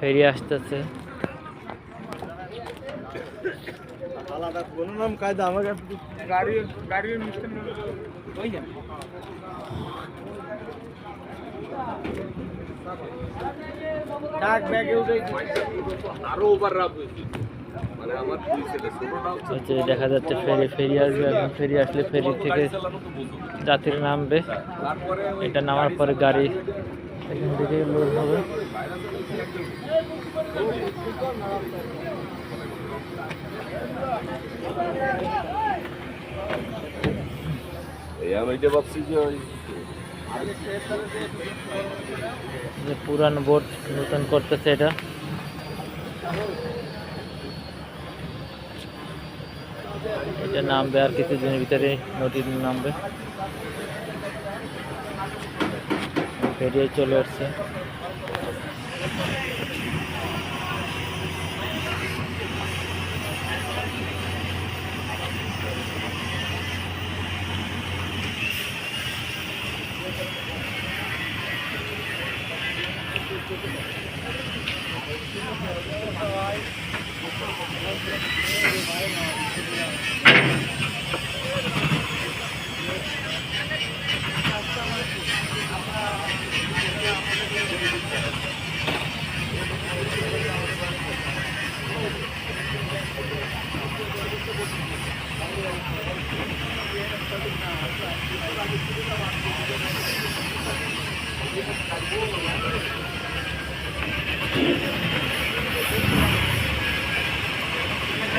ফেরি আসতেছে। আলাদা কোনো নাম কায়দা আমাকে গাড়ি মিশতে ওই যান ডাক ব্যাগে উঠে আরো ওভার রাপ হয়েছে মানে আমার দুই ছেলে ছোটটাও হচ্ছে দেখা যাচ্ছে ফেরি আসবে। এখন ফেরি আসলে ফেরি থেকে যাত্রী নামবে। এটা নামার পরে গাড়ি এখান থেকে লোড হবে। আমি এটা ভাবছি যে পুরানো বোট নতুন করতেছে এটা। এটা নামবে আর কিছুদিনের ভিতরে নদীর নামবে। ফেরিয়ে চলে আসছে।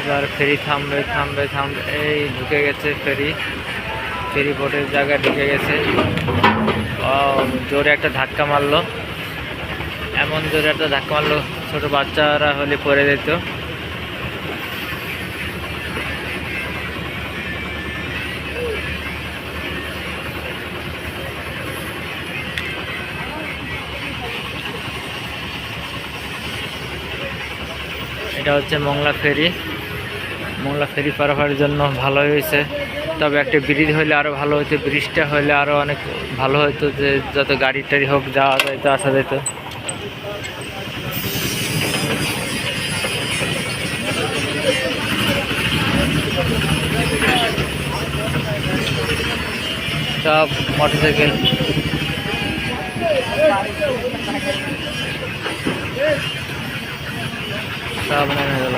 এবার ফেরি থামবে থামবে থামবে। এই ঢুকে গেছে ফেরি বোটের জায়গায় ঢুকে গেছে। জোরে একটা ধাক্কা মারলো, এমন জোরে একটা ধাক্কা মারলো ছোট বাচ্চারা হলে পড়ে যেত। এটা হচ্ছে মংলা ফেরি পারাপারের জন্য ভালো হয়েছে। তবে একটা ব্রিজ হলে আরও ভালো হতো, ব্রিজটা হলে আরও অনেক ভালো হতো, যে যত গাড়ি টাড়ি হোক যাওয়া যেত আসা যেত। সব মোটরসাইকেল সব নেমে গেল।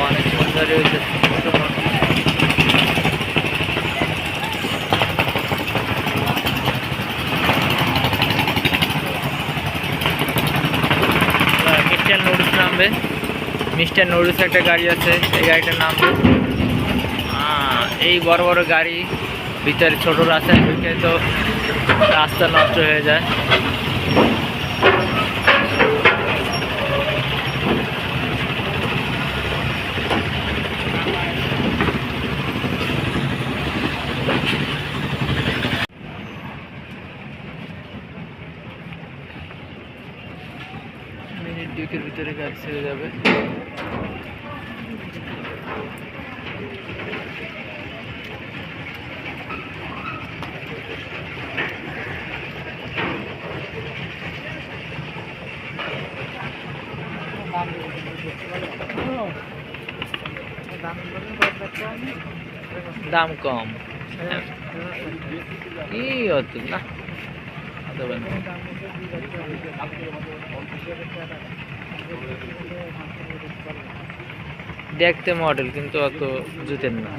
অনেক সুন্দর হয়েছে। মিস্টার নুডলস নামবে। মিস্টার নুডলস একটা গাড়ি আছে, এই গাড়িটার নামবে। এই বড় বড় গাড়ি ভিতরে ছোট রাস্তায় ঢুকে তো রাস্তা নষ্ট হয়ে যায়। মিনিট দুইকের ভিতরে গাড়ি ছেড়ে যাবে। দাম কম কি হতো না, দেখতে মডেল কিন্তু অত জুতের না।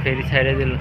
ফেরি ছাইড়ে দিল।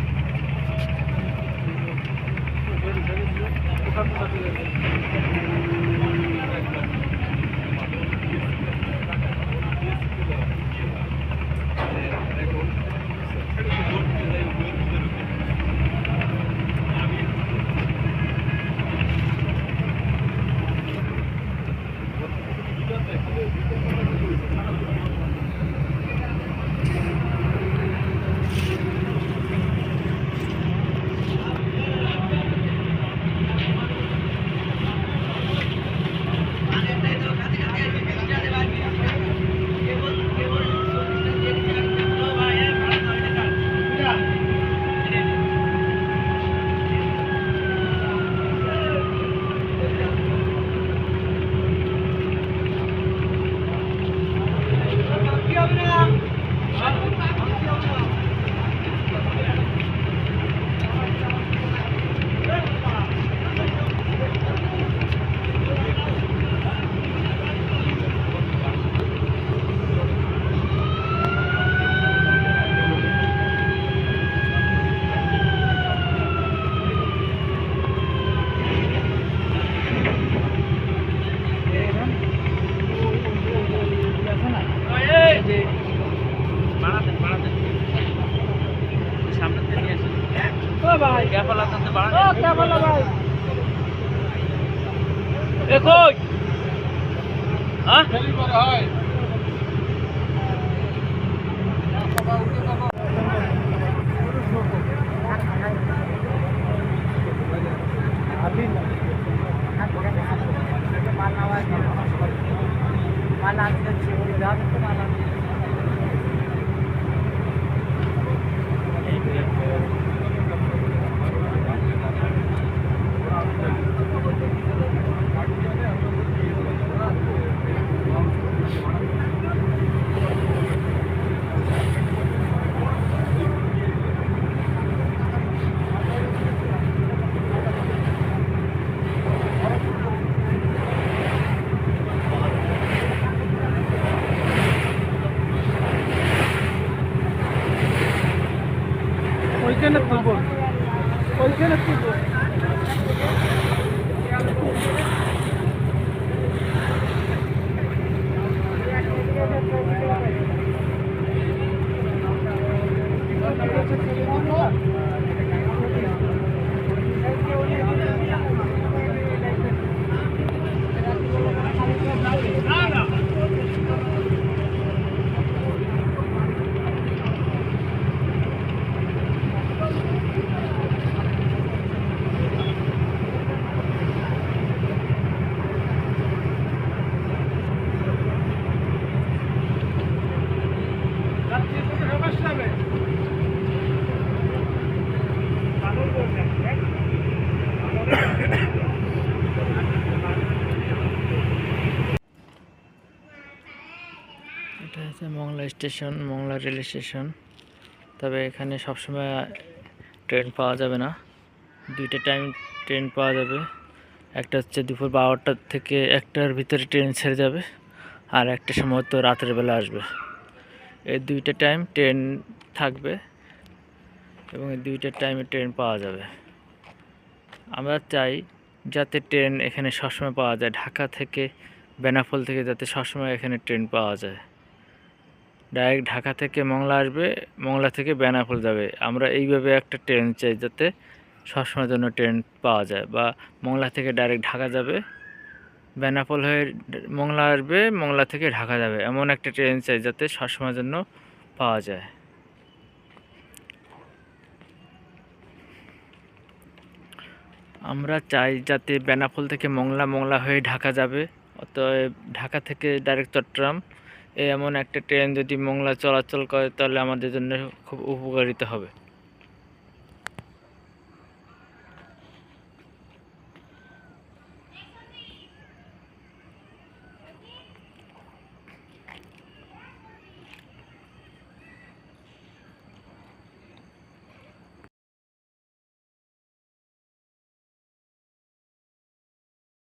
ভাই ক্যাপালা করতে বাড়ান ও ক্যাপালা ভাই এ কই হ্যাঁ ওইখানে তুলবো ওইখানে তুলবো এটা হচ্ছে Mongla station, Mongla rail station. তবে এখানে সবসময় ট্রেন পাওয়া যাবে না, দুইটা টাইম ট্রেন পাওয়া যাবে। একটা হচ্ছে দুপুর 12টা থেকে 1টার ভিতরে ট্রেন ছেড়ে যাবে, আর একটা সময় তো রাতের বেলা আসবে। এই দুইটা টাইম ট্রেন থাকবে এবং এই দুইটা টাইমে ট্রেন পাওয়া যাবে। আমরা চাই যাতে ট্রেন এখানে সবসময় পাওয়া যায়, ঢাকা থেকে বেনাপোল থেকে যাতে সবসময় এখানে ট্রেন পাওয়া যায়। ডাইরেক্ট ঢাকা থেকে মংলা আসবে, মংলা থেকে বেনাপোল যাবে। আমরা এইভাবে একটা ট্রেন চাই যাতে সবসময়ের জন্য ট্রেন পাওয়া যায়, বা মংলা থেকে ডাইরেক্ট ঢাকা যাবে, বেনাপোল হয়ে মংলা আসবে, মংলা থেকে ঢাকা যাবে, এমন একটা ট্রেন চাই যাতে সবসময়ের জন্য পাওয়া যায়। আমরা চাই যাতে বেনাপোল থেকে মংলা, মংলা হয়ে ঢাকা যাবে, অতএব ঢাকা থেকে ডাইরেক্ট চট্টগ্রাম, এমন একটা ট্রেন যদি মংলা চলাচল করে তাহলে আমাদের জন্য খুব উপকারিতা হবে।